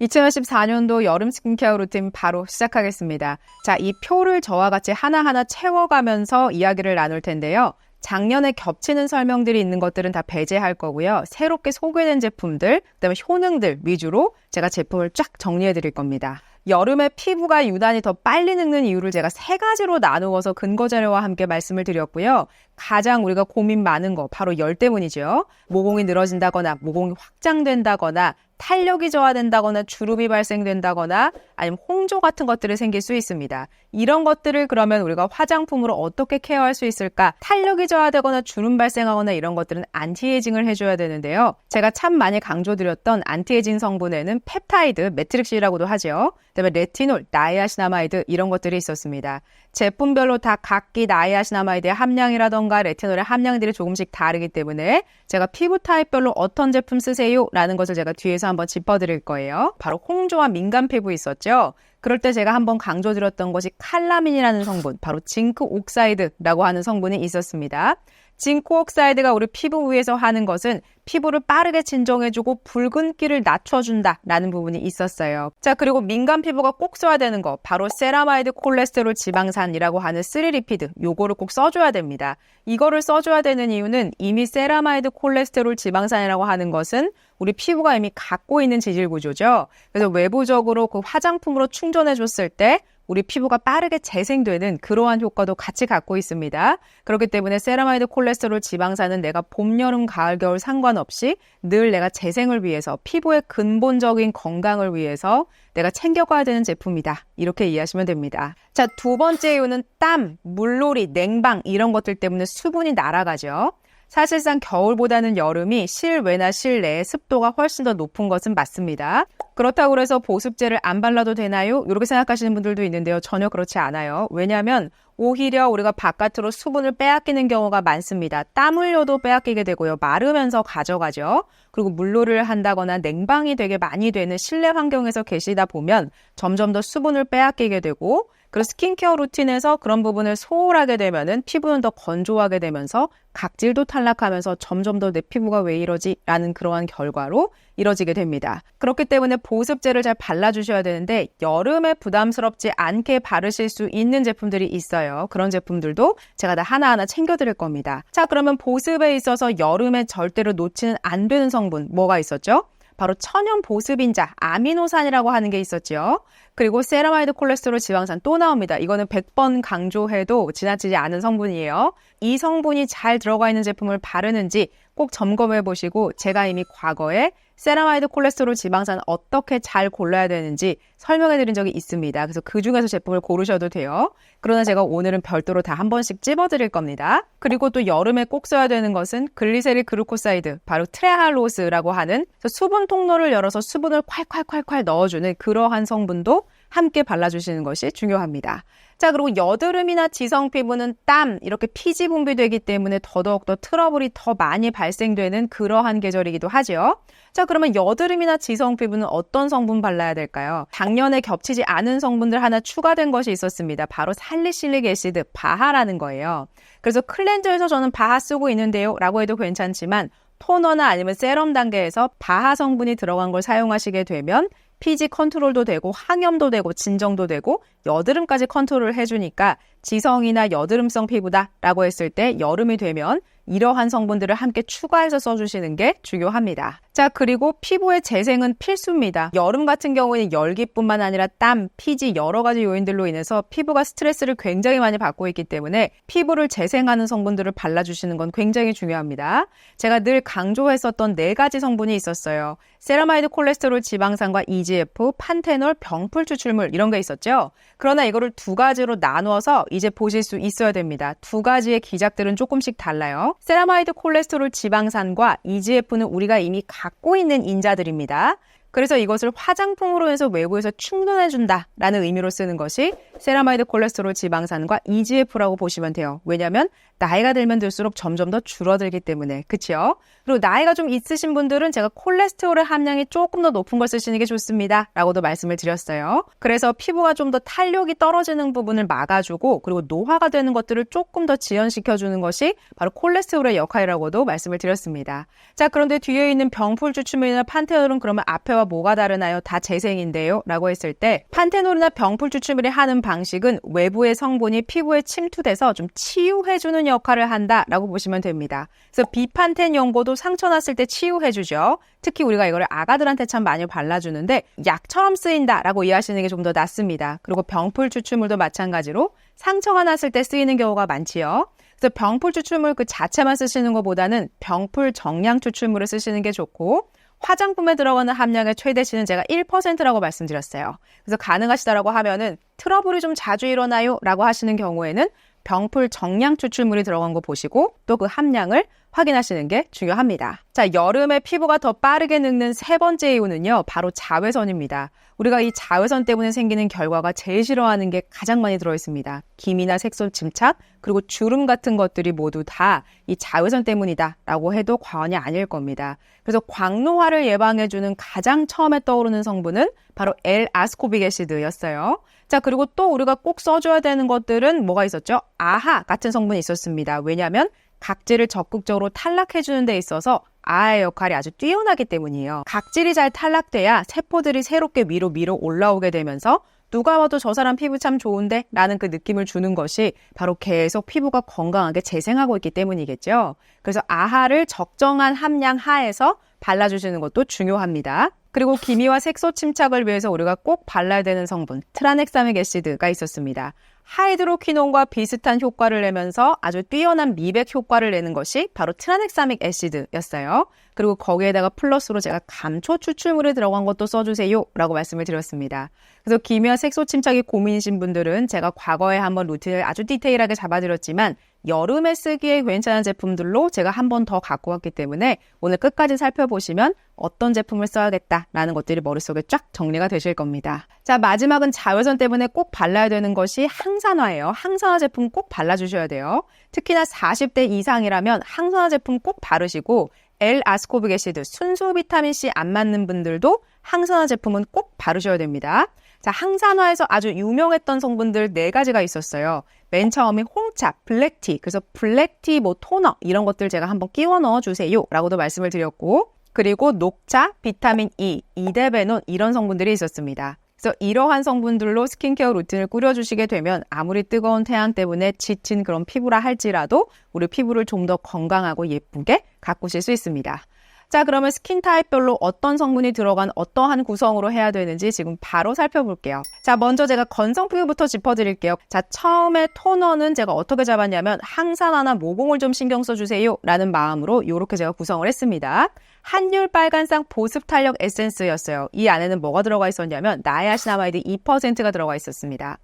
2024년도 여름 스킨케어 루틴 바로 시작하겠습니다. 자, 이 표를 저와 같이 하나하나 채워가면서 이야기를 나눌 텐데요. 작년에 겹치는 설명들이 있는 것들은 다 배제할 거고요. 새롭게 소개된 제품들, 그다음에 효능들 위주로 제가 제품을 쫙 정리해 드릴 겁니다. 여름에 피부가 유난히 더 빨리 늙는 이유를 제가 3가지로 나누어서 근거 자료와 함께 말씀을 드렸고요. 가장 우리가 고민 많은 거 바로 열 때문이죠. 모공이 늘어진다거나 모공이 확장된다거나 탄력이 저하된다거나 주름이 발생된다거나 아니면 홍조 같은 것들이 생길 수 있습니다. 이런 것들을 그러면 우리가 화장품으로 어떻게 케어할 수 있을까? 탄력이 저하되거나 주름 발생하거나 이런 것들은 안티에이징을 해줘야 되는데요. 제가 참 많이 강조드렸던 안티에이징 성분에는 펩타이드, 매트릭스라고도 하죠. 그다음에 레티놀, 나이아시나마이드 이런 것들이 있었습니다. 제품별로 다 각기 나이아시나마이드의 함량이라던가 레티놀의 함량들이 조금씩 다르기 때문에 제가 피부 타입별로 어떤 제품 쓰세요? 라는 것을 제가 뒤에서 한번 짚어드릴 거예요. 바로 홍조와 민감 피부 있었죠? 그럴 때 제가 한번 강조드렸던 것이 칼라민이라는 성분, 바로 징크 옥사이드라고 하는 성분이 있었습니다. 징크 옥사이드가 우리 피부 위에서 하는 것은 피부를 빠르게 진정해주고 붉은기를 낮춰준다라는 부분이 있었어요. 자, 그리고 민감 피부가 꼭 써야 되는 거 바로 세라마이드 콜레스테롤 지방산이라고 하는 3리피드 요거를 꼭 써줘야 됩니다. 이거를 써줘야 되는 이유는 이미 세라마이드 콜레스테롤 지방산이라고 하는 것은 우리 피부가 이미 갖고 있는 지질 구조죠. 그래서 외부적으로 그 화장품으로 충전해줬을 때 우리 피부가 빠르게 재생되는 그러한 효과도 같이 갖고 있습니다. 그렇기 때문에 세라마이드 콜레스테롤 지방산은 내가 봄, 여름, 가을, 겨울 상관없이 늘 내가 재생을 위해서 피부의 근본적인 건강을 위해서 내가 챙겨가야 되는 제품이다. 이렇게 이해하시면 됩니다. 자, 2번째 이유는 땀, 물놀이, 냉방 이런 것들 때문에 수분이 날아가죠. 사실상 겨울보다는 여름이 실외나 실내의 습도가 훨씬 더 높은 것은 맞습니다. 그렇다고 해서 보습제를 안 발라도 되나요? 이렇게 생각하시는 분들도 있는데요. 전혀 그렇지 않아요. 왜냐하면 오히려 우리가 바깥으로 수분을 빼앗기는 경우가 많습니다. 땀 흘려도 빼앗기게 되고요. 마르면서 가져가죠. 그리고 물놀이를 한다거나 냉방이 되게 많이 되는 실내 환경에서 계시다 보면 점점 더 수분을 빼앗기게 되고 그리고 스킨케어 루틴에서 그런 부분을 소홀하게 되면은 피부는 더 건조하게 되면서 각질도 탈락하면서 점점 더 내 피부가 왜 이러지? 라는 그러한 결과로 이뤄지게 됩니다. 그렇기 때문에 보습제를 잘 발라주셔야 되는데 여름에 부담스럽지 않게 바르실 수 있는 제품들이 있어요. 그런 제품들도 제가 다 하나하나 챙겨드릴 겁니다. 자, 그러면 보습에 있어서 여름에 절대로 놓치는 안 되는 성분 뭐가 있었죠? 바로 천연 보습인자 아미노산이라고 하는 게 있었죠. 그리고 세라마이드 콜레스테롤 지방산 또 나옵니다. 이거는 100번 강조해도 지나치지 않은 성분이에요. 이 성분이 잘 들어가 있는 제품을 바르는지 꼭 점검해 보시고 제가 이미 과거에 세라마이드 콜레스테롤 지방산 어떻게 잘 골라야 되는지 설명해 드린 적이 있습니다. 그래서 그 중에서 제품을 고르셔도 돼요. 그러나 제가 오늘은 별도로 다 한 번씩 찝어 드릴 겁니다. 그리고 또 여름에 꼭 써야 되는 것은 글리세릴 그루코사이드, 바로 트레할로스라고 하는 수분 통로를 열어서 수분을 콸콸콸콸 넣어주는 그러한 성분도 함께 발라주시는 것이 중요합니다. 자, 그리고 여드름이나 지성 피부는 땀, 이렇게 피지 분비되기 때문에 더더욱더 트러블이 더 많이 발생되는 그러한 계절이기도 하죠. 자, 그러면 여드름이나 지성 피부는 어떤 성분 발라야 될까요? 작년에 겹치지 않은 성분들 하나 추가된 것이 있었습니다. 바로 살리실릭 애시드, 바하라는 거예요. 그래서 클렌저에서 저는 바하 쓰고 있는데요 라고 해도 괜찮지만 토너나 아니면 세럼 단계에서 바하 성분이 들어간 걸 사용하시게 되면 피지 컨트롤도 되고 항염도 되고 진정도 되고 여드름까지 컨트롤을 해주니까 지성이나 여드름성 피부다라고 했을 때 여름이 되면 이러한 성분들을 함께 추가해서 써주시는 게 중요합니다. 자, 그리고 피부의 재생은 필수입니다. 여름 같은 경우에는 열기뿐만 아니라 땀, 피지 여러 가지 요인들로 인해서 피부가 스트레스를 굉장히 많이 받고 있기 때문에 피부를 재생하는 성분들을 발라주시는 건 굉장히 중요합니다. 제가 늘 강조했었던 4가지 성분이 있었어요. 세라마이드 콜레스테롤 지방산과 EGF, 판테놀, 병풀 추출물 이런 게 있었죠. 그러나 이거를 2가지로 나누어서 이제 보실 수 있어야 됩니다. 2가지의 기작들은 조금씩 달라요. 세라마이드 콜레스테롤 지방산과 EGF는 우리가 이미 갖고 있는 인자들입니다. 그래서 이것을 화장품으로 해서 외부에서 충전해준다라는 의미로 쓰는 것이 세라마이드 콜레스테롤 지방산과 EGF라고 보시면 돼요. 왜냐하면 나이가 들면 들수록 점점 더 줄어들기 때문에. 그렇죠? 그리고 나이가 좀 있으신 분들은 제가 콜레스테롤의 함량이 조금 더 높은 걸 쓰시는 게 좋습니다 라고도 말씀을 드렸어요. 그래서 피부가 좀 더 탄력이 떨어지는 부분을 막아주고 그리고 노화가 되는 것들을 조금 더 지연시켜주는 것이 바로 콜레스테롤의 역할이라고도 말씀을 드렸습니다. 자, 그런데 뒤에 있는 병풀 추출물이나 판테놀은 그러면 앞에와 판테놀과 뭐가 다르나요? 다 재생인데요. 라고 했을 때 판테놀이나 병풀 추출물이 하는 방식은 외부의 성분이 피부에 침투돼서 좀 치유해주는 역할을 한다라고 보시면 됩니다. 그래서 비판텐 연고도 상처 났을 때 치유해주죠. 특히 우리가 이거를 아가들한테 참 많이 발라주는데 약처럼 쓰인다라고 이해하시는 게 좀 더 낫습니다. 그리고 병풀 추출물도 마찬가지로 상처가 났을 때 쓰이는 경우가 많지요. 그래서 병풀 추출물 그 자체만 쓰시는 것보다는 병풀 정량 추출물을 쓰시는 게 좋고 화장품에 들어가는 함량의 최대치는 제가 1%라고 말씀드렸어요. 그래서 가능하시다라고 하면은 트러블이 좀 자주 일어나요? 라고 하시는 경우에는 병풀 정량 추출물이 들어간 거 보시고 또 그 함량을 확인하시는 게 중요합니다. 자, 여름에 피부가 더 빠르게 늙는 세 번째 이유는요, 바로 자외선입니다. 우리가 이 자외선 때문에 생기는 결과가 제일 싫어하는 게 가장 많이 들어있습니다. 기미나 색소 침착, 그리고 주름 같은 것들이 모두 다 이 자외선 때문이다 라고 해도 과언이 아닐 겁니다. 그래서 광노화를 예방해주는 가장 처음에 떠오르는 성분은 바로 L-아스코빅 애시드였어요. 자, 그리고 또 우리가 꼭 써줘야 되는 것들은 뭐가 있었죠? 아하 같은 성분이 있었습니다. 왜냐하면 각질을 적극적으로 탈락해주는 데 있어서 아하의 역할이 아주 뛰어나기 때문이에요. 각질이 잘 탈락돼야 세포들이 새롭게 위로 올라오게 되면서 누가 봐도 저 사람 피부 참 좋은데? 라는 그 느낌을 주는 것이 바로 계속 피부가 건강하게 재생하고 있기 때문이겠죠. 그래서 아하를 적정한 함량 하에서 발라주시는 것도 중요합니다. 그리고 기미와 색소 침착을 위해서 우리가 꼭 발라야 되는 성분 트라넥사믹 애시드가 있었습니다. 하이드로퀴논과 비슷한 효과를 내면서 아주 뛰어난 미백 효과를 내는 것이 바로 트라넥사믹 애시드였어요. 그리고 거기에다가 플러스로 제가 감초 추출물이 들어간 것도 써주세요 라고 말씀을 드렸습니다. 그래서 기미와 색소 침착이 고민이신 분들은 제가 과거에 한번 루틴을 아주 디테일하게 잡아드렸지만 여름에 쓰기에 괜찮은 제품들로 제가 한 번 더 갖고 왔기 때문에 오늘 끝까지 살펴보시면 어떤 제품을 써야겠다라는 것들이 머릿속에 쫙 정리가 되실 겁니다. 자, 마지막은 자외선 때문에 꼭 발라야 되는 것이 항산화예요. 항산화 제품 꼭 발라주셔야 돼요. 특히나 40대 이상이라면 항산화 제품 꼭 바르시고 L-아스코빅 애시드, 순수 비타민C 안 맞는 분들도 항산화 제품은 꼭 바르셔야 됩니다. 자, 항산화에서 아주 유명했던 성분들 4가지가 있었어요. 맨 처음이 홍차, 블랙티, 그래서 블랙티 토너 이런 것들 제가 한번 끼워 넣어주세요 라고도 말씀을 드렸고 그리고 녹차, 비타민 E, 이데베논 이런 성분들이 있었습니다. 그래서 이러한 성분들로 스킨케어 루틴을 꾸려주시게 되면 아무리 뜨거운 태양 때문에 지친 그런 피부라 할지라도 우리 피부를 좀 더 건강하고 예쁘게 가꾸실 수 있습니다. 자, 그러면 스킨 타입별로 어떤 성분이 들어간 어떠한 구성으로 해야 되는지 지금 바로 살펴볼게요. 자, 먼저 제가 건성 피부부터 짚어드릴게요. 자, 처음에 토너는 제가 어떻게 잡았냐면 항산화나 모공을 좀 신경 써주세요 라는 마음으로 이렇게 제가 구성을 했습니다. 한율 빨간상 보습 탄력 에센스였어요. 이 안에는 뭐가 들어가 있었냐면 나야시나마이드 2%가 들어가 있었습니다.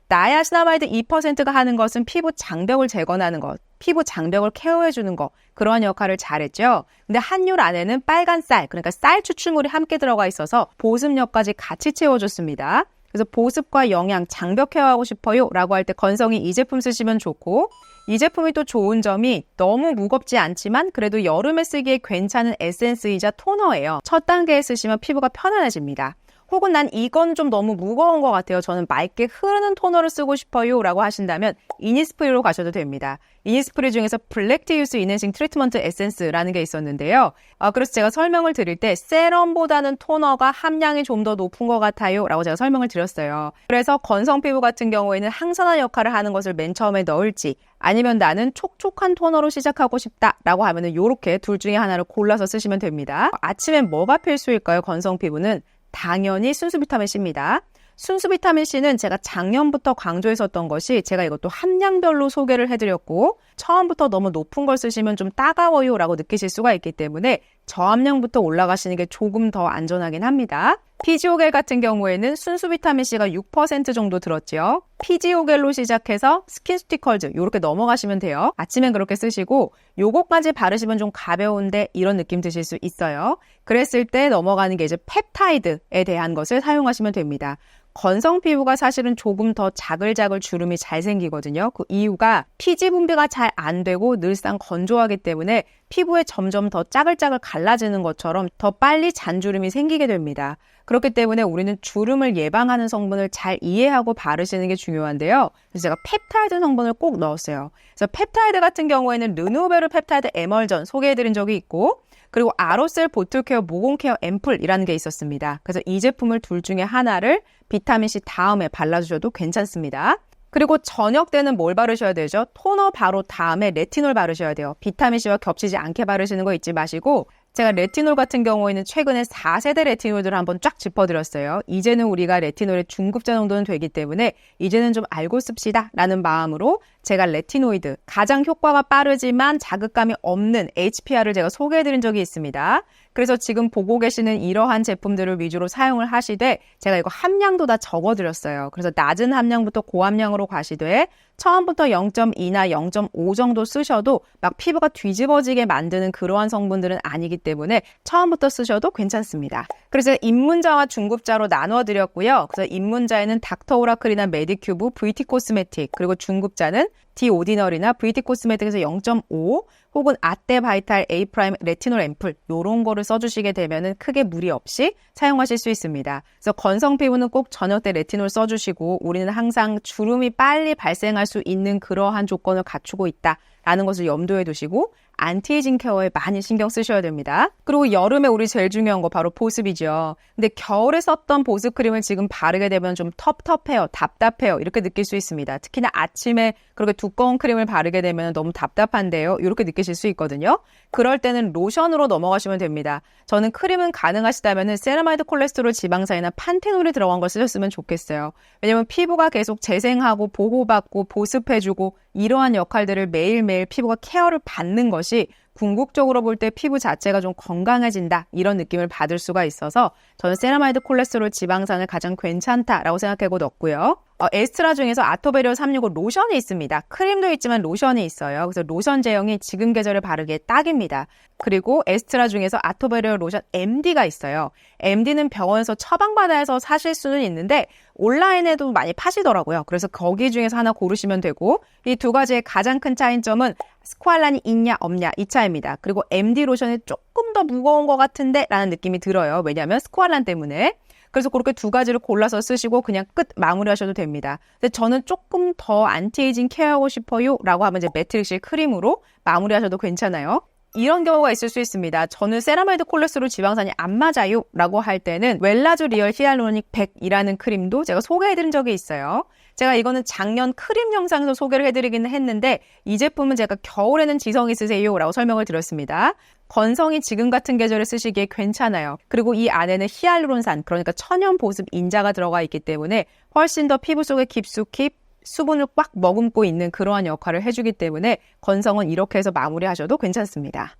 나야시나마이드 2%가 하는 것은 피부 장벽을 재건하는 것, 피부 장벽을 케어해주는 것, 그러한 역할을 잘했죠. 근데 한율 안에는 빨간 쌀, 그러니까 쌀 추출물이 함께 들어가 있어서 보습력까지 같이 채워줬습니다. 그래서 보습과 영양, 장벽 케어하고 싶어요 라고 할 때 건성이 이 제품 쓰시면 좋고 이 제품이 또 좋은 점이 너무 무겁지 않지만 그래도 여름에 쓰기에 괜찮은 에센스이자 토너예요. 첫 단계에 쓰시면 피부가 편안해집니다. 혹은 난 이건 좀 너무 무거운 것 같아요. 저는 맑게 흐르는 토너를 쓰고 싶어요 라고 하신다면 이니스프리로 가셔도 됩니다. 이니스프리 중에서 블랙티 유스 이낸싱 트리트먼트 에센스라는 게 있었는데요. 그래서 제가 설명을 드릴 때 세럼보다는 토너가 함량이 좀 더 높은 것 같아요 라고 제가 설명을 드렸어요. 그래서 건성 피부 같은 경우에는 항산화 역할을 하는 것을 맨 처음에 넣을지 아니면 나는 촉촉한 토너로 시작하고 싶다 라고 하면 이렇게 둘 중에 하나를 골라서 쓰시면 됩니다. 아침엔 뭐가 필수일까요? 건성 피부는 당연히 순수 비타민C입니다. 순수 비타민C는 제가 작년부터 강조했었던 것이 제가 이것도 함량별로 소개를 해드렸고 처음부터 너무 높은 걸 쓰시면 좀 따가워요 라고 느끼실 수가 있기 때문에 저함량부터 올라가시는 게 조금 더 안전하긴 합니다. 피지오겔 같은 경우에는 순수 비타민C가 6% 정도 들었죠. 피지오겔로 시작해서 스킨스티컬즈 이렇게 넘어가시면 돼요. 아침엔 그렇게 쓰시고 요거까지 바르시면 좀 가벼운데 이런 느낌 드실 수 있어요. 그랬을 때 넘어가는 게 이제 펩타이드에 대한 것을 사용하시면 됩니다. 건성 피부가 사실은 조금 더 자글자글 주름이 잘 생기거든요. 그 이유가 피지 분비가 잘 안 되고 늘상 건조하기 때문에 피부에 점점 더 짜글짜글 갈라지는 것처럼 더 빨리 잔주름이 생기게 됩니다. 그렇기 때문에 우리는 주름을 예방하는 성분을 잘 이해하고 바르시는 게 중요한데요. 그래서 제가 펩타이드 성분을 꼭 넣었어요. 그래서 펩타이드 같은 경우에는 르누베르 펩타이드 에멀전 소개해드린 적이 있고 그리고 아로셀 보틀케어 모공케어 앰플이라는 게 있었습니다. 그래서 이 제품을 둘 중에 하나를 비타민C 다음에 발라주셔도 괜찮습니다. 그리고 저녁 때는 뭘 바르셔야 되죠? 토너 바로 다음에 레티놀 바르셔야 돼요. 비타민C와 겹치지 않게 바르시는 거 잊지 마시고, 제가 레티놀 같은 경우에는 최근에 4세대 레티놀들을 한번 쫙 짚어드렸어요. 이제는 우리가 레티놀의 중급자 정도는 되기 때문에 이제는 좀 알고 씁시다 라는 마음으로 제가 레티노이드, 가장 효과가 빠르지만 자극감이 없는 HPR을 제가 소개해드린 적이 있습니다. 그래서 지금 보고 계시는 이러한 제품들을 위주로 사용을 하시되 제가 이거 함량도 다 적어드렸어요. 그래서 낮은 함량부터 고함량으로 가시되 처음부터 0.2나 0.5 정도 쓰셔도 막 피부가 뒤집어지게 만드는 그러한 성분들은 아니기 때문에 처음부터 쓰셔도 괜찮습니다. 그래서 입문자와 중급자로 나눠드렸고요. 그래서 입문자에는 닥터 오라클이나 메디큐브, VT 코스메틱, 그리고 중급자는 디 오디너리나 VT 코스메틱에서 0.5 혹은 아떼 바이탈 A 프라임 레티놀 앰플 요런 거를 써주시게 되면은 크게 무리 없이 사용하실 수 있습니다. 그래서 건성 피부는 꼭 저녁 때 레티놀 써주시고 우리는 항상 주름이 빨리 발생할 수 있는 그러한 조건을 갖추고 있다라는 것을 염두에 두시고 안티에이징 케어에 많이 신경 쓰셔야 됩니다. 그리고 여름에 우리 제일 중요한 거 바로 보습이죠. 근데 겨울에 썼던 보습 크림을 지금 바르게 되면 좀 텁텁해요, 답답해요 이렇게 느낄 수 있습니다. 특히나 아침에 그렇게 두꺼운 크림을 바르게 되면 너무 답답한데요 이렇게 느끼실 수 있거든요. 그럴 때는 로션으로 넘어가시면 됩니다. 저는 크림은 가능하시다면 세라마이드 콜레스테롤 지방산이나 판테놀이 들어간 걸 쓰셨으면 좋겠어요. 왜냐면 피부가 계속 재생하고 보호받고 보습해주고 이러한 역할들을 매일매일 피부가 케어를 받는 것이 궁극적으로 볼 때 피부 자체가 좀 건강해진다 이런 느낌을 받을 수가 있어서 저는 세라마이드 콜레스테롤 지방산을 가장 괜찮다라고 생각하고 넣었고요. 에스트라 중에서 아토베리오 365 로션이 있습니다. 크림도 있지만 로션이 있어요. 그래서 로션 제형이 지금 계절에 바르기에 딱입니다. 그리고 에스트라 중에서 아토베리오 로션 MD가 있어요. MD는 병원에서 처방받아야 해서 사실 수는 있는데 온라인에도 많이 파시더라고요. 그래서 거기 중에서 하나 고르시면 되고 이 두 가지의 가장 큰 차이점은 스쿠알란이 있냐 없냐 이 차이입니다. 그리고 MD 로션이 조금 더 무거운 것 같은데 라는 느낌이 들어요. 왜냐하면 스쿠알란 때문에. 그래서 그렇게 두 가지를 골라서 쓰시고 그냥 끝 마무리하셔도 됩니다. 근데 저는 조금 더 안티에이징 케어하고 싶어요 라고 하면 이제 매트릭실 크림으로 마무리하셔도 괜찮아요. 이런 경우가 있을 수 있습니다. 저는 세라마이드 콜레스테롤 지방산이 안 맞아요 라고 할 때는 웰라주 리얼 히알루로닉 100이라는 크림도 제가 소개해드린 적이 있어요. 제가 이거는 작년 크림 영상에서 소개를 해드리기는 했는데 이 제품은 제가 겨울에는 지성이 쓰세요 라고 설명을 드렸습니다. 건성이 지금 같은 계절에 쓰시기에 괜찮아요. 그리고 이 안에는 히알루론산, 그러니까 천연 보습 인자가 들어가 있기 때문에 훨씬 더 피부 속에 깊숙이 수분을 꽉 머금고 있는 그러한 역할을 해주기 때문에 건성은 이렇게 해서 마무리하셔도 괜찮습니다.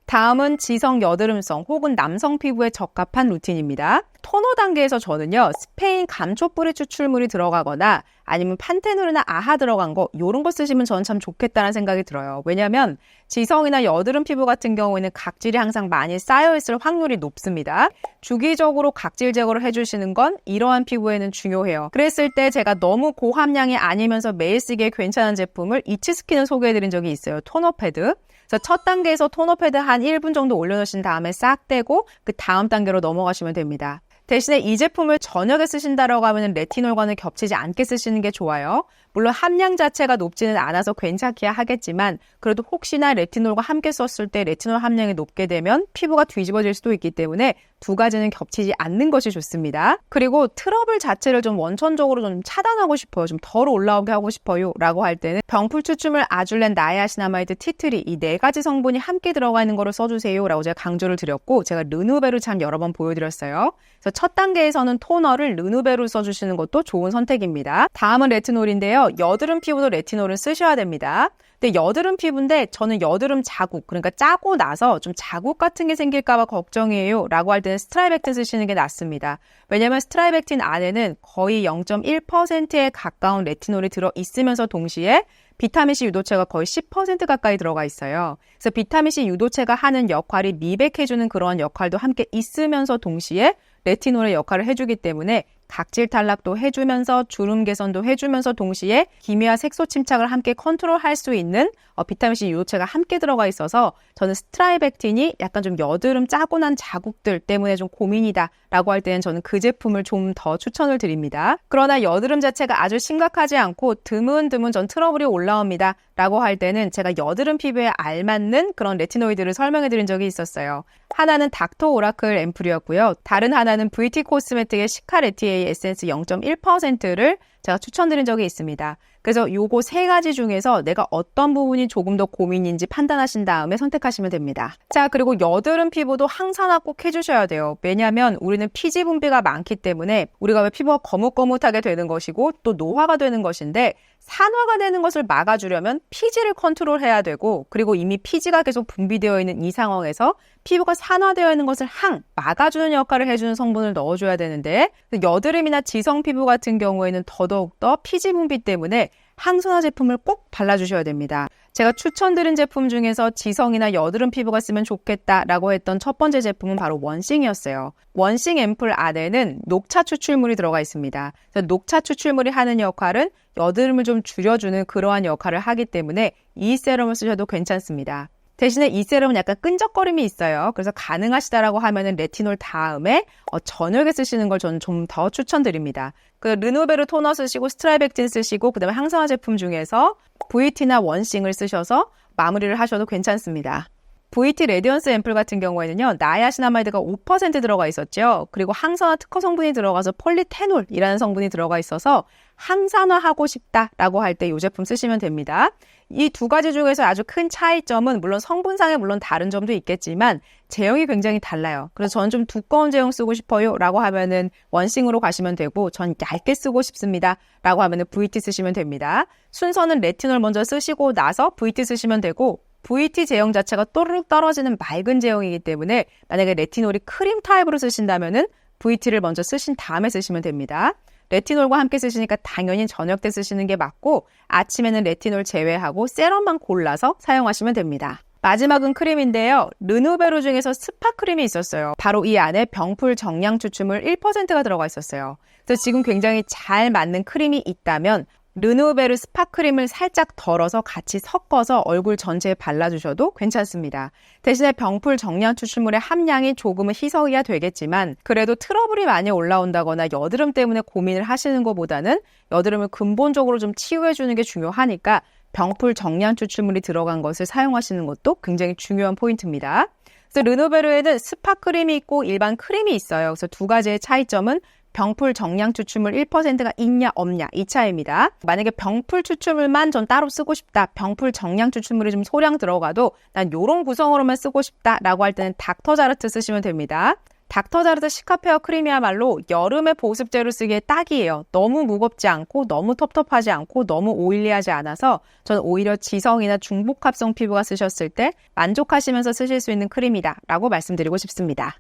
다음은 지성 여드름성 혹은 남성 피부에 적합한 루틴입니다. 토너 단계에서 저는요 스페인 감초 뿌리 추출물이 들어가거나 아니면 판테놀이나 아하 들어간 거 이런 거 쓰시면 저는 참 좋겠다는 생각이 들어요. 왜냐하면 지성이나 여드름 피부 같은 경우에는 각질이 항상 많이 쌓여있을 확률이 높습니다. 주기적으로 각질 제거를 해주시는 건 이러한 피부에는 중요해요. 그랬을 때 제가 너무 고함량이 아니면서 매일 쓰기에 괜찮은 제품을 이치스킨을 소개해드린 적이 있어요. 토너 패드. 그래서 첫 단계에서 토너 패드 한 1분 정도 올려놓으신 다음에 싹 떼고 그 다음 단계로 넘어가시면 됩니다. 대신에 이 제품을 저녁에 쓰신다라고 하면 레티놀과는 겹치지 않게 쓰시는 게 좋아요. 물론 함량 자체가 높지는 않아서 괜찮기야 하겠지만 그래도 혹시나 레티놀과 함께 썼을 때 레티놀 함량이 높게 되면 피부가 뒤집어질 수도 있기 때문에 두 가지는 겹치지 않는 것이 좋습니다. 그리고 트러블 자체를 좀 원천적으로 좀 차단하고 싶어요. 좀 덜 올라오게 하고 싶어요 라고 할 때는 병풀 추출물 아줄렌, 나이아시나마이드, 티트리 이 네 가지 성분이 함께 들어가 있는 거를 써주세요 라고 제가 강조를 드렸고 제가 르누베를 참 여러 번 보여드렸어요. 그래서 첫 단계에서는 토너를 르누베로 써주시는 것도 좋은 선택입니다. 다음은 레티놀인데요. 여드름 피부도 레티놀을 쓰셔야 됩니다. 근데 여드름 피부인데 저는 여드름 자국, 그러니까 짜고 나서 좀 자국 같은 게 생길까 봐 걱정이에요 라고 할 때는 스트라이벡틴 쓰시는 게 낫습니다. 왜냐면 스트라이벡틴 안에는 거의 0.1%에 가까운 레티놀이 들어있으면서 동시에 비타민C 유도체가 거의 10% 가까이 들어가 있어요. 그래서 비타민C 유도체가 하는 역할이 미백해주는 그런 역할도 함께 있으면서 동시에 레티놀의 역할을 해주기 때문에 각질 탈락도 해주면서 주름 개선도 해주면서 동시에 기미와 색소 침착을 함께 컨트롤할 수 있는 비타민C 유도체가 함께 들어가 있어서 저는 스트라이벡틴이 약간 좀 여드름 짜고 난 자국들 때문에 좀 고민이다 라고 할 때는 저는 그 제품을 좀 더 추천을 드립니다. 그러나 여드름 자체가 아주 심각하지 않고 드문드문 전 트러블이 올라옵니다 라고 할 때는 제가 여드름 피부에 알맞는 그런 레티노이드를 설명해 드린 적이 있었어요. 하나는 닥터 오라클 앰플이었고요. 다른 하나는 VT 코스메틱의 시카레티에이 에센스 0.1%를 제가 추천드린 적이 있습니다. 그래서 요거 세 가지 중에서 내가 어떤 부분이 조금 더 고민인지 판단하신 다음에 선택하시면 됩니다. 자, 그리고 여드름 피부도 항산화 꼭 해주셔야 돼요. 왜냐하면 우리는 피지 분비가 많기 때문에 우리가 왜 피부가 거뭇거뭇하게 되는 것이고 또 노화가 되는 것인데 산화가 되는 것을 막아주려면 피지를 컨트롤해야 되고 그리고 이미 피지가 계속 분비되어 있는 이 상황에서 피부가 산화되어 있는 것을 막아주는 역할을 해주는 성분을 넣어줘야 되는데 여드름이나 지성 피부 같은 경우에는 더더욱더 피지 분비 때문에 항산화 제품을 꼭 발라주셔야 됩니다. 제가 추천드린 제품 중에서 지성이나 여드름 피부가 쓰면 좋겠다라고 했던 첫 번째 제품은 바로 원싱이었어요. 원싱 앰플 안에는 녹차 추출물이 들어가 있습니다. 그래서 녹차 추출물이 하는 역할은 여드름을 좀 줄여주는 그러한 역할을 하기 때문에 이 세럼을 쓰셔도 괜찮습니다. 대신에 이 세럼은 약간 끈적거림이 있어요. 그래서 가능하시다라고 하면은 레티놀 다음에 저녁에 쓰시는 걸 저는 좀 더 추천드립니다. 그 르누베르 토너 쓰시고 스트라이백틴 쓰시고 그다음에 항산화 제품 중에서 VT나 원싱을 쓰셔서 마무리를 하셔도 괜찮습니다. VT 레디언스 앰플 같은 경우에는요. 나야시나마이드가 5% 들어가 있었죠. 그리고 항산화 특허 성분이 들어가서 폴리테놀이라는 성분이 들어가 있어서 항산화하고 싶다라고 할 때 이 제품 쓰시면 됩니다. 이 두 가지 중에서 아주 큰 차이점은 물론 성분상에 물론 다른 점도 있겠지만 제형이 굉장히 달라요. 그래서 저는 좀 두꺼운 제형 쓰고 싶어요 라고 하면은 원싱으로 가시면 되고 전 얇게 쓰고 싶습니다 라고 하면은 VT 쓰시면 됩니다. 순서는 레티놀 먼저 쓰시고 나서 VT 쓰시면 되고 VT 제형 자체가 또르륵 떨어지는 맑은 제형이기 때문에 만약에 레티놀이 크림 타입으로 쓰신다면은 VT를 먼저 쓰신 다음에 쓰시면 됩니다. 레티놀과 함께 쓰시니까 당연히 저녁 때 쓰시는 게 맞고 아침에는 레티놀 제외하고 세럼만 골라서 사용하시면 됩니다. 마지막은 크림인데요. 르누베르 중에서 스파 크림이 있었어요. 바로 이 안에 병풀 정량 추출물 1%가 들어가 있었어요. 그래서 지금 굉장히 잘 맞는 크림이 있다면 르누베르 스파 크림을 살짝 덜어서 같이 섞어서 얼굴 전체에 발라주셔도 괜찮습니다. 대신에 병풀 정량 추출물의 함량이 조금은 희석이야 되겠지만 그래도 트러블이 많이 올라온다거나 여드름 때문에 고민을 하시는 것보다는 여드름을 근본적으로 좀 치유해주는 게 중요하니까 병풀 정량 추출물이 들어간 것을 사용하시는 것도 굉장히 중요한 포인트입니다. 그래서 르누베르에는 스파 크림이 있고 일반 크림이 있어요. 그래서 두 가지의 차이점은 병풀 정량 추출물 1%가 있냐 없냐 이 차이입니다. 만약에 병풀 추출물만 전 따로 쓰고 싶다. 병풀 정량 추출물이 좀 소량 들어가도 난 요런 구성으로만 쓰고 싶다라고 할 때는 닥터자르트 쓰시면 됩니다. 닥터자르트 시카페어 크림이야말로 여름에 보습제로 쓰기에 딱이에요. 너무 무겁지 않고 너무 텁텁하지 않고 너무 오일리하지 않아서 저는 오히려 지성이나 중복합성 피부가 쓰셨을 때 만족하시면서 쓰실 수 있는 크림이다 라고 말씀드리고 싶습니다.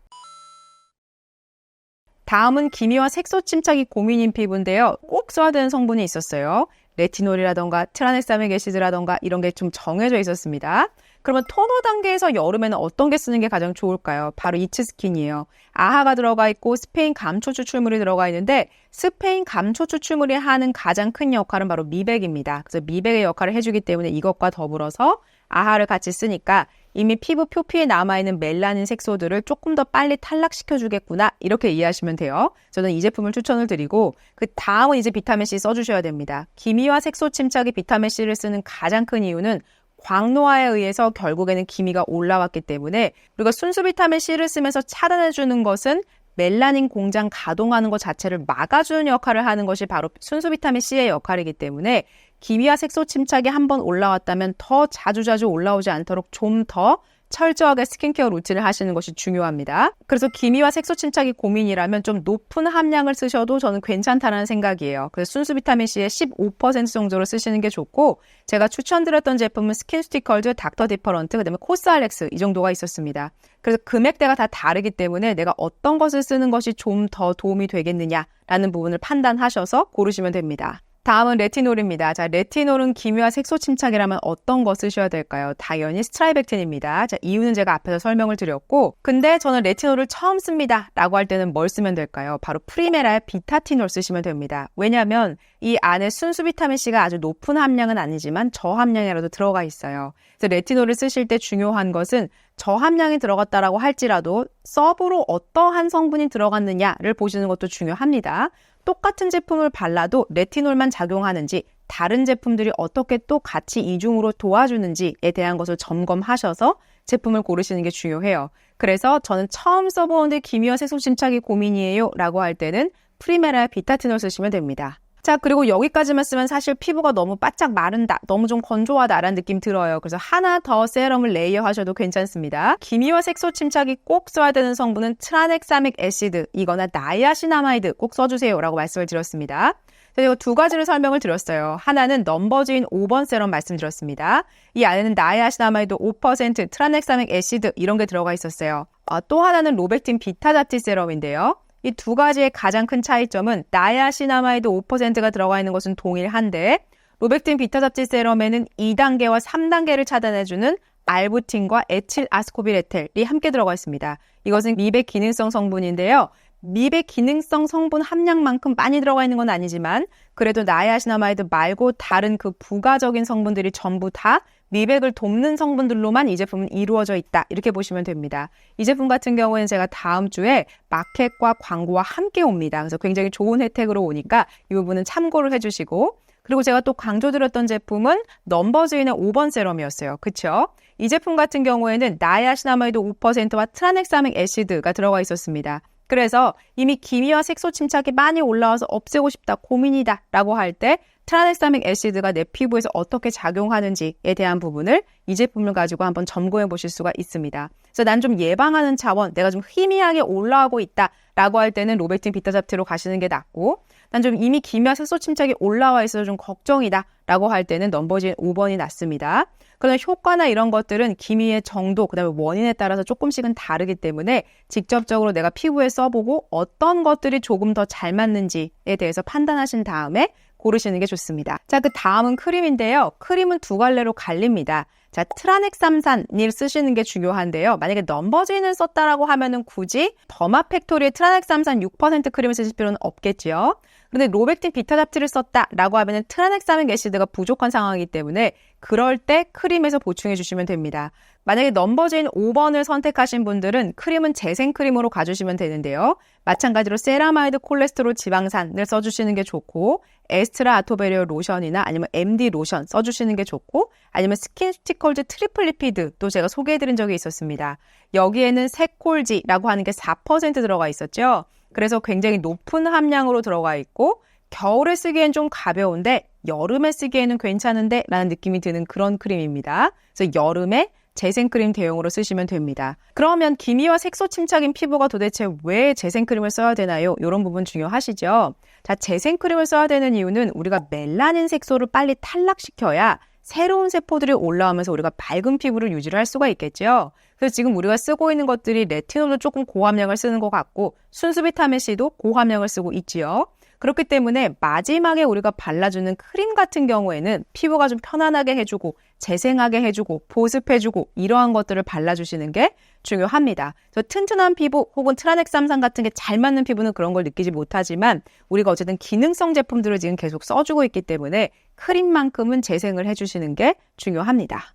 다음은 기미와 색소 침착이 고민인 피부인데요. 꼭 써야 되는 성분이 있었어요. 레티놀이라던가 트라넥사민 게시드라던가 이런 게 좀 정해져 있었습니다. 그러면 토너 단계에서 여름에는 어떤 게 쓰는 게 가장 좋을까요? 바로 이츠스킨이에요. 아하가 들어가 있고 스페인 감초 추출물이 들어가 있는데 스페인 감초 추출물이 하는 가장 큰 역할은 바로 미백입니다. 그래서 미백의 역할을 해주기 때문에 이것과 더불어서 아하를 같이 쓰니까 이미 피부 표피에 남아있는 멜라닌 색소들을 조금 더 빨리 탈락시켜주겠구나 이렇게 이해하시면 돼요. 저는 이 제품을 추천을 드리고 그 다음은 이제 비타민C 써주셔야 됩니다. 기미와 색소 침착이 비타민C를 쓰는 가장 큰 이유는 광노화에 의해서 결국에는 기미가 올라왔기 때문에 우리가 순수 비타민C를 쓰면서 차단해주는 것은 멜라닌 공장 가동하는 것 자체를 막아주는 역할을 하는 것이 바로 순수 비타민C의 역할이기 때문에 기미와 색소 침착이 한번 올라왔다면 더 자주자주 올라오지 않도록 좀 더 철저하게 스킨케어 루틴을 하시는 것이 중요합니다. 그래서 기미와 색소 침착이 고민이라면 좀 높은 함량을 쓰셔도 저는 괜찮다는 생각이에요. 그래서 순수 비타민C의 15% 정도로 쓰시는 게 좋고 제가 추천드렸던 제품은 스킨스티컬즈, 닥터 디퍼런트, 그다음에 코스알렉스 이 정도가 있었습니다. 그래서 금액대가 다 다르기 때문에 내가 어떤 것을 쓰는 것이 좀 더 도움이 되겠느냐라는 부분을 판단하셔서 고르시면 됩니다. 다음은 레티놀입니다. 자, 레티놀은 기미와 색소 침착이라면 어떤 거 쓰셔야 될까요? 당연히 스트라이백틴입니다. 자, 이유는 제가 앞에서 설명을 드렸고 근데 저는 레티놀을 처음 씁니다 라고 할 때는 뭘 쓰면 될까요? 바로 프리메라의 비타티놀 쓰시면 됩니다. 왜냐하면 이 안에 순수 비타민C가 아주 높은 함량은 아니지만 저함량이라도 들어가 있어요. 그래서 레티놀을 쓰실 때 중요한 것은 저함량이 들어갔다라고 할지라도 서브로 어떠한 성분이 들어갔느냐를 보시는 것도 중요합니다. 똑같은 제품을 발라도 레티놀만 작용하는지 다른 제품들이 어떻게 또 같이 이중으로 도와주는지에 대한 것을 점검하셔서 제품을 고르시는 게 중요해요. 그래서 저는 처음 써보는데 기미와 색소 침착이 고민이에요 라고 할 때는 프리메라의 비타틴을 쓰시면 됩니다. 자, 그리고 여기까지만 쓰면 사실 피부가 너무 바짝 마른다, 너무 좀 건조하다라는 느낌 들어요. 그래서 하나 더 세럼을 레이어 하셔도 괜찮습니다. 기미와 색소 침착이 꼭 써야 되는 성분은 트라넥사믹 애시드, 이거나 나이아시나마이드 꼭 써주세요 라고 말씀을 드렸습니다. 그리고 두 가지를 설명을 드렸어요. 하나는 넘버즈인 5번 세럼 말씀드렸습니다. 이 안에는 나이아시나마이드 5%, 트라넥사믹 애시드 이런 게 들어가 있었어요. 또 하나는 로벡틴 비타잡티 세럼인데요. 이 두 가지의 가장 큰 차이점은 나이아시나마이드 5%가 들어가 있는 것은 동일한데 로벡틴 비타잡티 세럼에는 2단계와 3단계를 차단해주는 알부틴과 에틸 아스코빌에텔이 함께 들어가 있습니다. 이것은 미백 기능성 성분인데요. 미백 기능성 성분 함량만큼 많이 들어가 있는 건 아니지만 그래도 나이아시나마이드 말고 다른 그 부가적인 성분들이 전부 다 미백을 돕는 성분들로만 이 제품은 이루어져 있다. 이렇게 보시면 됩니다. 이 제품 같은 경우에는 제가 다음 주에 마켓과 광고와 함께 옵니다. 그래서 굉장히 좋은 혜택으로 오니까 이 부분은 참고를 해주시고 그리고 제가 또 강조드렸던 제품은 넘버즈인의 5번 세럼이었어요. 그쵸? 이 제품 같은 경우에는 나이아시나마이드 5%와 트라넥사믹 애시드가 들어가 있었습니다. 그래서 이미 기미와 색소 침착이 많이 올라와서 없애고 싶다, 고민이다 라고 할 때 트라넥사믹 애시드가 내 피부에서 어떻게 작용하는지에 대한 부분을 이 제품을 가지고 한번 점검해 보실 수가 있습니다. 그래서 난 좀 예방하는 차원, 내가 좀 희미하게 올라오고 있다 라고 할 때는 로벡틴 비타잡티로 가시는 게 낫고 난 좀 이미 기미와 색소 침착이 올라와 있어서 좀 걱정이다 라고 할 때는 넘버즈인 5번이 낫습니다. 그러나 효과나 이런 것들은 기미의 정도, 그다음에 원인에 따라서 조금씩은 다르기 때문에 직접적으로 내가 피부에 써보고 어떤 것들이 조금 더 잘 맞는지에 대해서 판단하신 다음에 고르시는 게 좋습니다. 자, 그 다음은 크림인데요. 크림은 두 갈래로 갈립니다. 자, 트라넥삼산을 쓰시는 게 중요한데요. 만약에 넘버즈인을 썼다라고 하면은 굳이 더마팩토리의 트라넥삼산 6% 크림을 쓰실 필요는 없겠지요. 그런데 로벡틴 비타잡티를 썼다라고 하면은 트라넥사믹 애시드가 부족한 상황이기 때문에 그럴 때 크림에서 보충해 주시면 됩니다. 만약에 넘버즈인 5번을 선택하신 분들은 크림은 재생크림으로 가주시면 되는데요. 마찬가지로 세라마이드 콜레스테롤 지방산을 써주시는 게 좋고 에스트라 아토베리어 로션이나 아니면 MD 로션 써주시는 게 좋고 아니면 스킨 스티컬즈 트리플 리피드도 제가 소개해드린 적이 있었습니다. 여기에는 세콜지라고 하는 게 4% 들어가 있었죠. 그래서 굉장히 높은 함량으로 들어가 있고 겨울에 쓰기엔 좀 가벼운데 여름에 쓰기에는 괜찮은데 라는 느낌이 드는 그런 크림입니다. 그래서 여름에 재생크림 대용으로 쓰시면 됩니다. 그러면 기미와 색소 침착인 피부가 도대체 왜 재생크림을 써야 되나요? 이런 부분 중요하시죠? 자, 재생크림을 써야 되는 이유는 우리가 멜라닌 색소를 빨리 탈락시켜야 새로운 세포들이 올라오면서 우리가 밝은 피부를 유지를 할 수가 있겠죠. 그래서 지금 우리가 쓰고 있는 것들이 레티놀도 조금 고함량을 쓰는 것 같고 순수 비타민C도 고함량을 쓰고 있지요. 그렇기 때문에 마지막에 우리가 발라주는 크림 같은 경우에는 피부가 좀 편안하게 해주고 재생하게 해주고 보습해주고 이러한 것들을 발라주시는 게 중요합니다. 그래서 튼튼한 피부 혹은 트라넥삼산 같은 게 잘 맞는 피부는 그런 걸 느끼지 못하지만 우리가 어쨌든 기능성 제품들을 지금 계속 써주고 있기 때문에 크림만큼은 재생을 해주시는 게 중요합니다.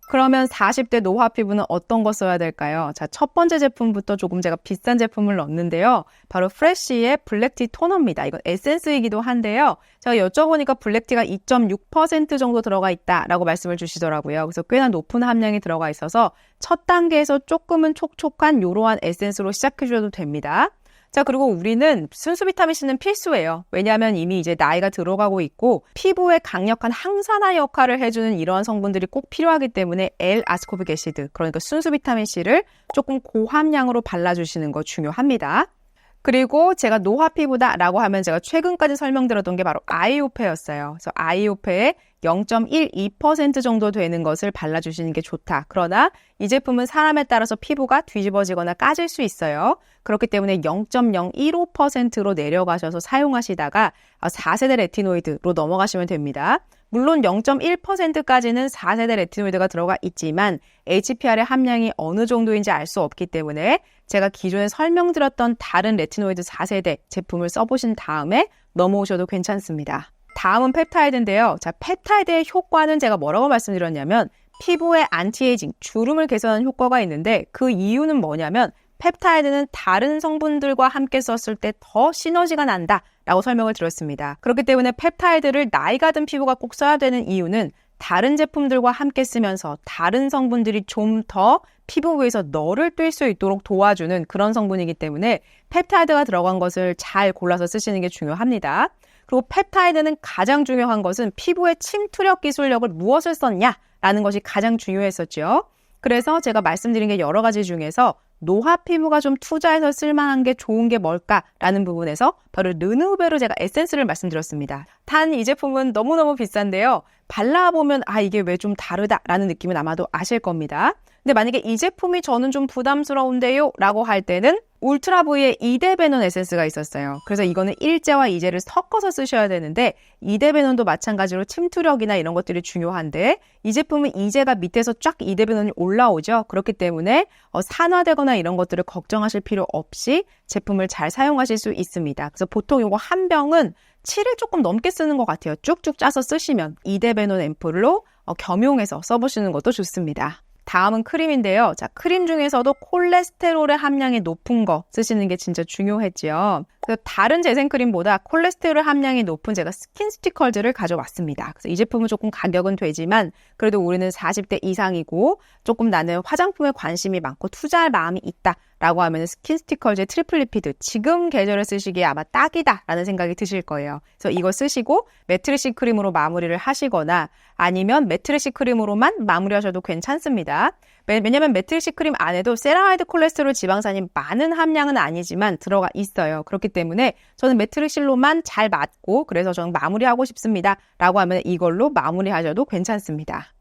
그러면 40대 노화 피부는 어떤 거 써야 될까요? 자, 첫 번째 제품부터 조금 제가 비싼 제품을 넣었는데요. 바로 프레쉬의 블랙티 토너입니다. 이건 에센스이기도 한데요. 제가 여쭤보니까 블랙티가 2.6% 정도 들어가 있다라고 말씀을 주시더라고요. 그래서 꽤나 높은 함량이 들어가 있어서 첫 단계에서 조금은 촉촉한 이러한 에센스로 시작해 주셔도 됩니다. 자, 그리고 우리는 순수 비타민C는 필수예요. 왜냐하면 이미 이제 나이가 들어가고 있고 피부에 강력한 항산화 역할을 해주는 이러한 성분들이 꼭 필요하기 때문에 L-아스코빅 애시드, 그러니까 순수 비타민C를 조금 고함량으로 발라주시는 거 중요합니다. 그리고 제가 노화 피부다라고 하면 제가 최근까지 설명드렸던 게 바로 아이오페였어요. 그래서 아이오페에 0.12% 정도 되는 것을 발라주시는 게 좋다. 그러나 이 제품은 사람에 따라서 피부가 뒤집어지거나 까질 수 있어요. 그렇기 때문에 0.015%로 내려가셔서 사용하시다가 4세대 레티노이드로 넘어가시면 됩니다. 물론 0.1%까지는 4세대 레티노이드가 들어가 있지만 HPR의 함량이 어느 정도인지 알 수 없기 때문에 제가 기존에 설명드렸던 다른 레티노이드 4세대 제품을 써보신 다음에 넘어오셔도 괜찮습니다. 다음은 펩타이드인데요. 자, 펩타이드의 효과는 제가 뭐라고 말씀드렸냐면 피부의 안티에이징, 주름을 개선하는 효과가 있는데 그 이유는 뭐냐면 펩타이드는 다른 성분들과 함께 썼을 때 더 시너지가 난다라고 설명을 드렸습니다. 그렇기 때문에 펩타이드를 나이가 든 피부가 꼭 써야 되는 이유는 다른 제품들과 함께 쓰면서 다른 성분들이 좀 더 피부 위에서 너를 띨 수 있도록 도와주는 그런 성분이기 때문에 펩타이드가 들어간 것을 잘 골라서 쓰시는 게 중요합니다. 그리고 펩타이드는 가장 중요한 것은 피부의 침투력 기술력을 무엇을 썼냐라는 것이 가장 중요했었죠. 그래서 제가 말씀드린 게 여러 가지 중에서 노화 피부가 좀 투자해서 쓸만한 게 좋은 게 뭘까라는 부분에서 바로 르누베르 제가 에센스를 말씀드렸습니다. 단 이 제품은 너무너무 비싼데요. 발라보면 이게 왜 좀 다르다라는 느낌은 아마도 아실 겁니다. 근데 만약에 이 제품이 저는 좀 부담스러운데요 라고 할 때는 울트라 V의 이데베논 에센스가 있었어요. 그래서 이거는 일제와 이제를 섞어서 쓰셔야 되는데 이데베논도 마찬가지로 침투력이나 이런 것들이 중요한데 이 제품은 이제가 밑에서 쫙 이데베논이 올라오죠. 그렇기 때문에 산화되거나 이런 것들을 걱정하실 필요 없이 제품을 잘 사용하실 수 있습니다. 그래서 보통 이거 한 병은 7일 조금 넘게 쓰는 것 같아요. 쭉쭉 짜서 쓰시면 이데베논 앰플로 겸용해서 써보시는 것도 좋습니다. 다음은 크림인데요. 자, 크림 중에서도 콜레스테롤의 함량이 높은 거 쓰시는 게 진짜 중요했죠. 그래서 다른 재생크림보다 콜레스테롤 함량이 높은 제가 스킨 스티컬즈를 가져왔습니다. 그래서 이 제품은 조금 가격은 되지만 그래도 우리는 40대 이상이고 조금 나는 화장품에 관심이 많고 투자할 마음이 있다라고 하면 스킨 스티컬즈의 트리플 리피드 지금 계절에 쓰시기에 아마 딱이다라는 생각이 드실 거예요. 그래서 이거 쓰시고 매트리시 크림으로 마무리를 하시거나 아니면 매트리시 크림으로만 마무리하셔도 괜찮습니다. 왜냐면 매트리시 크림 안에도 세라마이드 콜레스테롤 지방산이 많은 함량은 아니지만 들어가 있어요. 그렇기 때문에 저는 매트리실로만 잘 맞고 그래서 저는 마무리하고 싶습니다. 라고 하면 이걸로 마무리하셔도 괜찮습니다.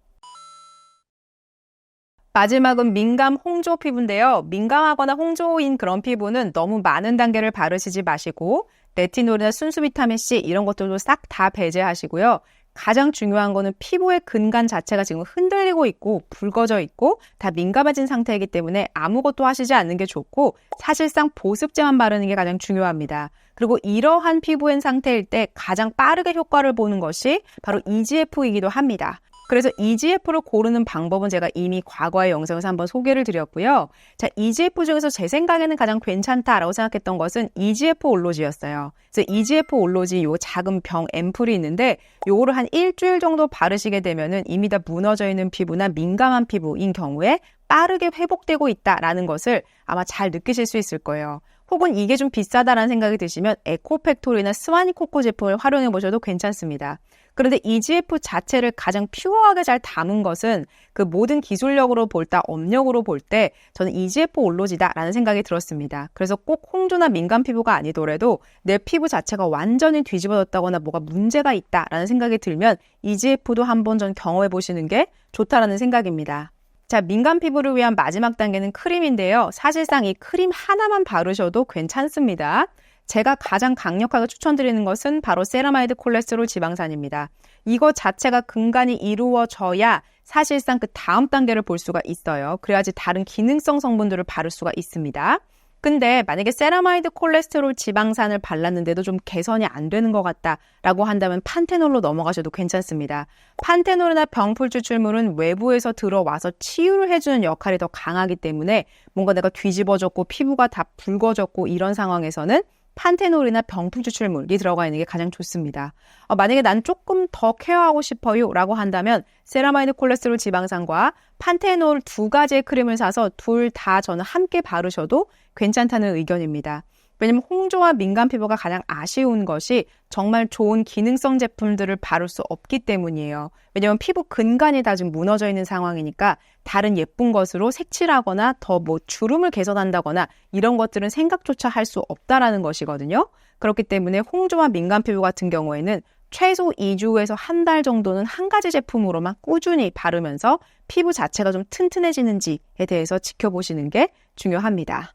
마지막은 민감 홍조 피부인데요. 민감하거나 홍조인 그런 피부는 너무 많은 단계를 바르시지 마시고 레티놀이나 순수 비타민C 이런 것들도 싹 다 배제하시고요. 가장 중요한 거는 피부의 근간 자체가 지금 흔들리고 있고 붉어져 있고 다 민감해진 상태이기 때문에 아무것도 하시지 않는 게 좋고 사실상 보습제만 바르는 게 가장 중요합니다. 그리고 이러한 피부의 상태일 때 가장 빠르게 효과를 보는 것이 바로 EGF이기도 합니다. 그래서 EGF를 고르는 방법은 제가 이미 과거의 영상에서 한번 소개를 드렸고요. 자, EGF 중에서 제 생각에는 가장 괜찮다라고 생각했던 것은 EGF 올로지였어요. 그래서 EGF 올로지 요 작은 병 앰플이 있는데 요거를 한 일주일 정도 바르시게 되면은 이미 다 무너져 있는 피부나 민감한 피부인 경우에 빠르게 회복되고 있다라는 것을 아마 잘 느끼실 수 있을 거예요. 혹은 이게 좀 비싸다라는 생각이 드시면 에코팩토리나 스와니코코 제품을 활용해 보셔도 괜찮습니다. 그런데 EGF 자체를 가장 퓨어하게 잘 담은 것은 그 모든 기술력으로 볼 때, 업력으로 볼 때 저는 EGF 올로지다라는 생각이 들었습니다. 그래서 꼭 홍조나 민감 피부가 아니더라도 내 피부 자체가 완전히 뒤집어졌다거나 뭐가 문제가 있다라는 생각이 들면 EGF도 한번 전 경험해 보시는 게 좋다라는 생각입니다. 자, 민감 피부를 위한 마지막 단계는 크림인데요. 사실상 이 크림 하나만 바르셔도 괜찮습니다. 제가 가장 강력하게 추천드리는 것은 바로 세라마이드 콜레스테롤 지방산입니다. 이거 자체가 근간이 이루어져야 사실상 그 다음 단계를 볼 수가 있어요. 그래야지 다른 기능성 성분들을 바를 수가 있습니다. 근데 만약에 세라마이드 콜레스테롤 지방산을 발랐는데도 좀 개선이 안 되는 것 같다라고 한다면 판테놀로 넘어가셔도 괜찮습니다. 판테놀이나 병풀 추출물은 외부에서 들어와서 치유를 해주는 역할이 더 강하기 때문에 뭔가 내가 뒤집어졌고 피부가 다 붉어졌고 이런 상황에서는 판테놀이나 병풀 추출물이 들어가 있는 게 가장 좋습니다. 만약에 난 조금 더 케어하고 싶어요 라고 한다면 세라마이드 콜레스테롤 지방산과 판테놀 두 가지의 크림을 사서 둘 다 저는 함께 바르셔도 괜찮다는 의견입니다. 왜냐면 홍조와 민감 피부가 가장 아쉬운 것이 정말 좋은 기능성 제품들을 바를 수 없기 때문이에요. 왜냐면 피부 근간이 다 지금 무너져 있는 상황이니까 다른 예쁜 것으로 색칠하거나 더 뭐 주름을 개선한다거나 이런 것들은 생각조차 할 수 없다라는 것이거든요. 그렇기 때문에 홍조와 민감 피부 같은 경우에는 최소 2주에서 한 달 정도는 한 가지 제품으로만 꾸준히 바르면서 피부 자체가 좀 튼튼해지는지에 대해서 지켜보시는 게 중요합니다.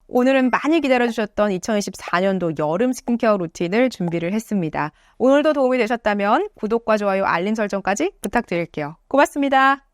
오늘은 많이 기다려주셨던 2024년도 여름 스킨케어 루틴을 준비를 했습니다. 오늘도 도움이 되셨다면 구독과 좋아요, 알림 설정까지 부탁드릴게요. 고맙습니다.